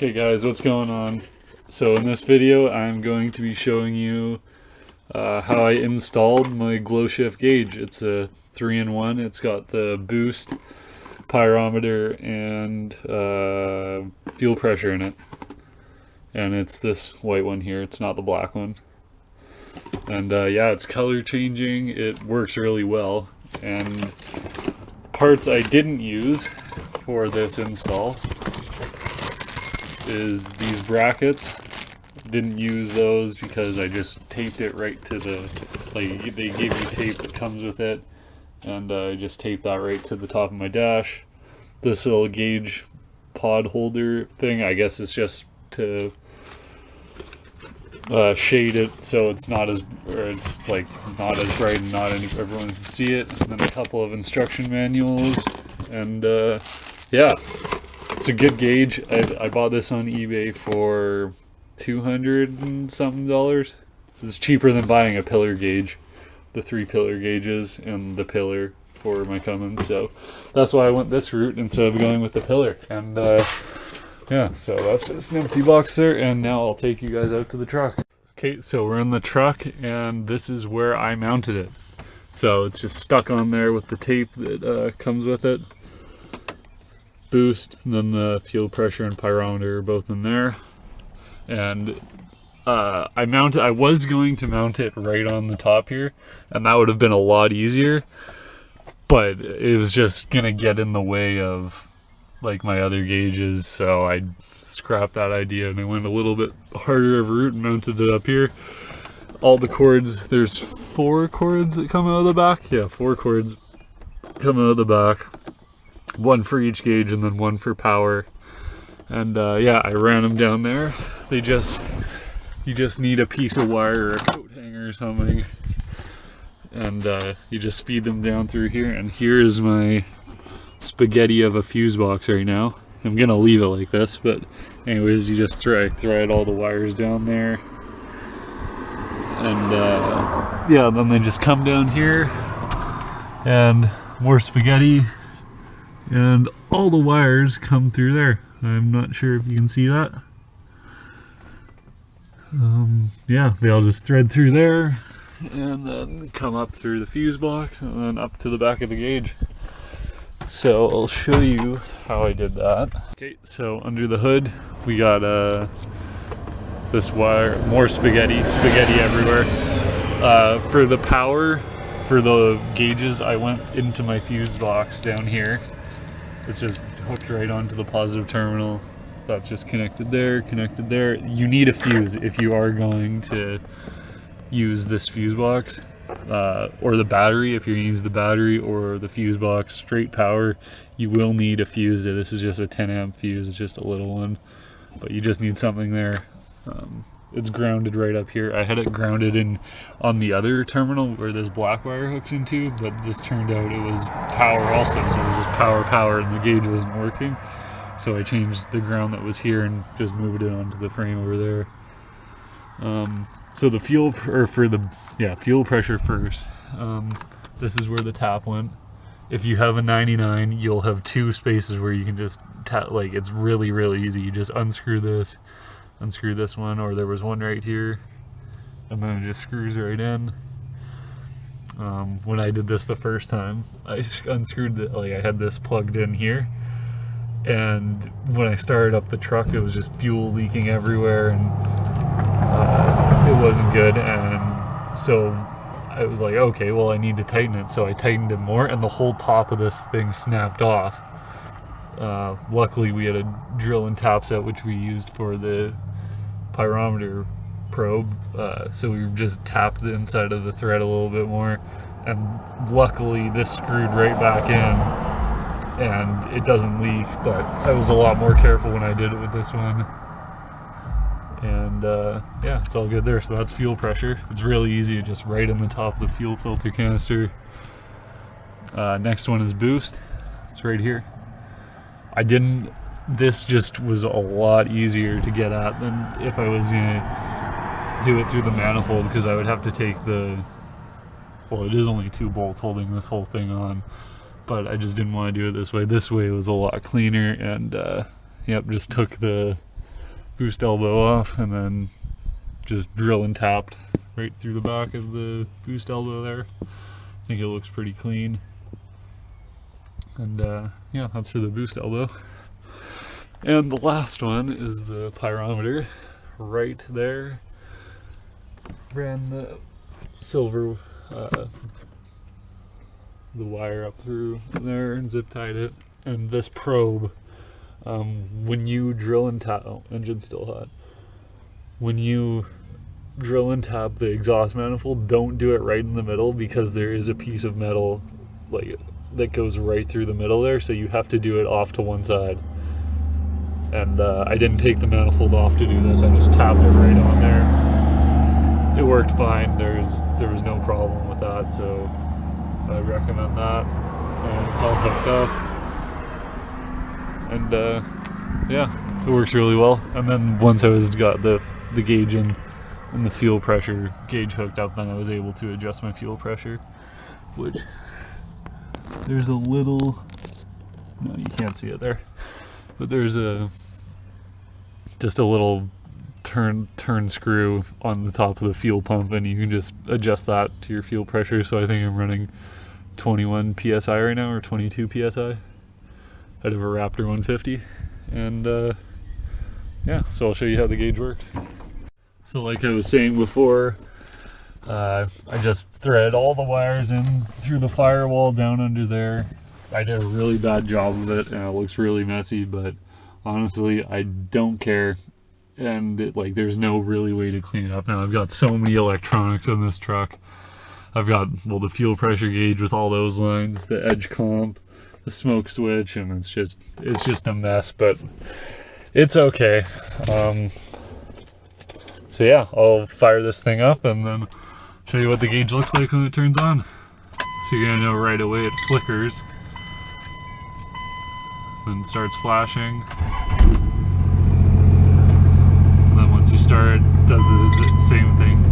Okay guys, what's going on? So in this video I'm going to be showing you how I installed my glow shift gauge. It's a 3-in-1. It's got the boost, pyrometer, and fuel pressure in it. And it's this white one here, it's not the black one. And yeah, it's color changing, it works really well. And parts I didn't use for this install is these brackets. Didn't use those because I just taped it right to the, like, they give you tape that comes with it, and I just taped that right to the top of my dash. This little gauge pod holder thing, I guess it's just to shade it so it's not as, or it's like not as bright and not everyone can see it. And then a couple of instruction manuals, and yeah, it's a good gauge. I bought this on eBay for $200 and something. It's cheaper than buying a pillar gauge, the 3 pillar gauges and the pillar for my Cummins. So that's why I went this route instead of going with the pillar. And yeah, so that's just an empty box there, and now I'll take you guys out to the truck. Okay, so we're in the truck, and this is where I mounted it. So it's just stuck on there with the tape that comes with it. Boost, and then the fuel pressure and pyrometer are both in there. And I was going to mount it right on the top here, and that would have been a lot easier, but it was just gonna get in the way of like my other gauges, so I scrapped that idea and I went a little bit harder of a route and mounted it up here. All the cords, there's 4 cords that come out of the back. Yeah, 4 cords come out of the back. 1 for each gauge and then 1 for power. And yeah, I ran them down there. You just need a piece of wire or a coat hanger or something, and you just feed them down through here. And here is my spaghetti of a fuse box right now. I'm gonna leave it like this, but anyways, you just thread all the wires down there, and yeah, then they just come down here, and more spaghetti, and all the wires come through there. I'm not sure if you can see that. Yeah, they all just thread through there and then come up through the fuse box and then up to the back of the gauge. So I'll show you how I did that. Okay, so under the hood we got this wire, more spaghetti everywhere. For the power, for the gauges, I went into my fuse box down here. It's just hooked right onto the positive terminal. That's just connected there, connected there. You need a fuse if you are going to use this fuse box, or the battery. If you're gonna use the battery or the fuse box, straight power, you will need a fuse. This is just a 10 amp fuse, it's just a little one, but you just need something there. It's grounded right up here. I had it grounded in on the other terminal where this black wire hooks into, but this turned out it was power also, so it was just power, and the gauge wasn't working. So I changed the ground that was here and just moved it onto the frame over there. So the fuel, or for the, yeah, fuel pressure first. This is where the tap went. If you have a 99, you'll have 2 spaces where you can just tap, like, it's really easy. You just unscrew this one, or there was one right here, and then it just screws right in. When I did this the first time, I unscrewed it, like I had this plugged in here, and when I started up the truck, it was just fuel leaking everywhere, and it wasn't good. And so I was like, okay, well, I need to tighten it. So I tightened it more, and the whole top of this thing snapped off. Luckily we had a drill and tap set which we used for the pyrometer probe, so we just tapped the inside of the thread a little bit more, and luckily this screwed right back in and it doesn't leak. But I was a lot more careful when I did it with this one, and yeah, it's all good there. So that's fuel pressure. It's really easy, just right in the top of the fuel filter canister. Next one is boost. It's right here. This just was a lot easier to get at than if I was gonna do it through the manifold, because I would have to take well, it is only 2 bolts holding this whole thing on, but I just didn't want to do it this way. This way was a lot cleaner, and yep, just took the boost elbow off, and then just drill and tapped right through the back of the boost elbow there. I think it looks pretty clean. And yeah, that's for the boost elbow. And the last one is the pyrometer right there. Ran the silver, the wire up through there and zip tied it. And this probe, when you drill and tap, oh, engine's still hot. When you drill and tap the exhaust manifold, don't do it right in the middle, because there is a piece of metal like that goes right through the middle there, so you have to do it off to one side. And I didn't take the manifold off to do this, I just tapped it right on there. It worked fine, there was no problem with that, so I recommend that. And it's all hooked up. And yeah, it works really well. And then once I got the gauge and the fuel pressure gauge hooked up, then I was able to adjust my fuel pressure, which there's a little, no, you can't see it there, but there's just a little turn screw on the top of the fuel pump, and you can just adjust that to your fuel pressure. So I think I'm running 21 psi right now, or 22 psi out of a Raptor 150. And yeah, so I'll show you how the gauge works. So like I was saying before, I just thread all the wires in through the firewall down under there. I did a really bad job of it, and it looks really messy, but honestly, I don't care. And there's no really way to clean it up now. I've got so many electronics in this truck. I've got, well, the fuel pressure gauge with all those lines, the edge comp, the smoke switch, and it's just a mess, but it's okay. So yeah, I'll fire this thing up and then show you what the gauge looks like when it turns on. So you're gonna know right away it flickers, then starts flashing. And then once you start, it does the same thing.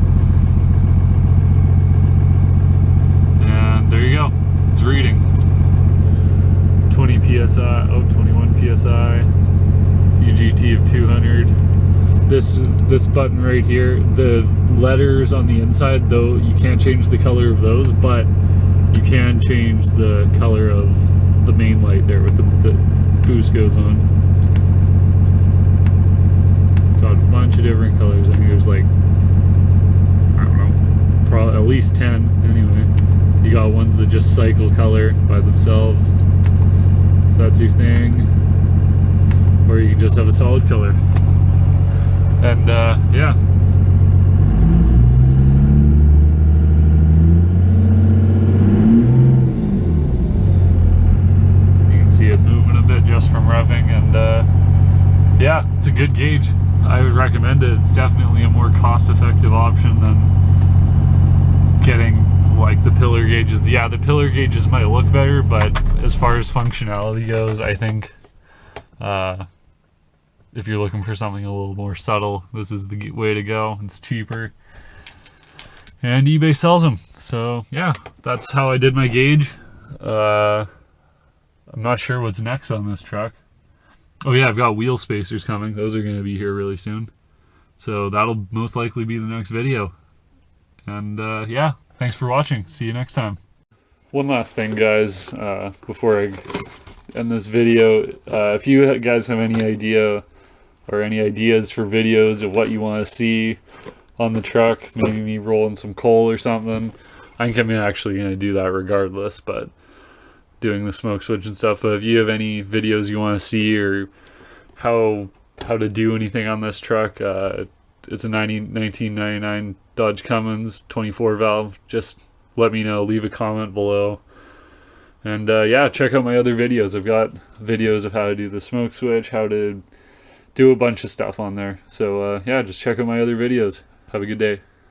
And there you go, it's reading 20 psi, oh, 21 psi, UGT of 200. This button right here, the letters on the inside, though, you can't change the color of those, but you can change the color of the main light there with the boost goes on. Got a bunch of different colors. I think there's like, I don't know, probably at least 10 anyway. You got ones that just cycle color by themselves, if that's your thing, or you can just have a solid color. And yeah, you can see it moving a bit just from revving, and yeah, it's a good gauge. I would recommend it. It's definitely a more cost-effective option than getting like the pillar gauges. Yeah, the pillar gauges might look better, but as far as functionality goes, I think if you're looking for something a little more subtle, this is the way to go. It's cheaper, and eBay sells them. So yeah, that's how I did my gauge. I'm not sure what's next on this truck. Oh yeah, I've got wheel spacers coming. Those are going to be here really soon, so that'll most likely be the next video. And yeah, thanks for watching. See you next time. One last thing, guys, before I end this video, if you guys have any idea or any ideas for videos of what you want to see on the truck, maybe me rolling some coal or something, I think I'm actually going to do that regardless, but doing the smoke switch and stuff. But if you have any videos you want to see, or how to do anything on this truck, it's a 1999 Dodge Cummins 24 valve, just let me know, leave a comment below. And yeah, check out my other videos. I've got videos of how to do the smoke switch, how to do a bunch of stuff on there. So yeah, just check out my other videos. Have a good day.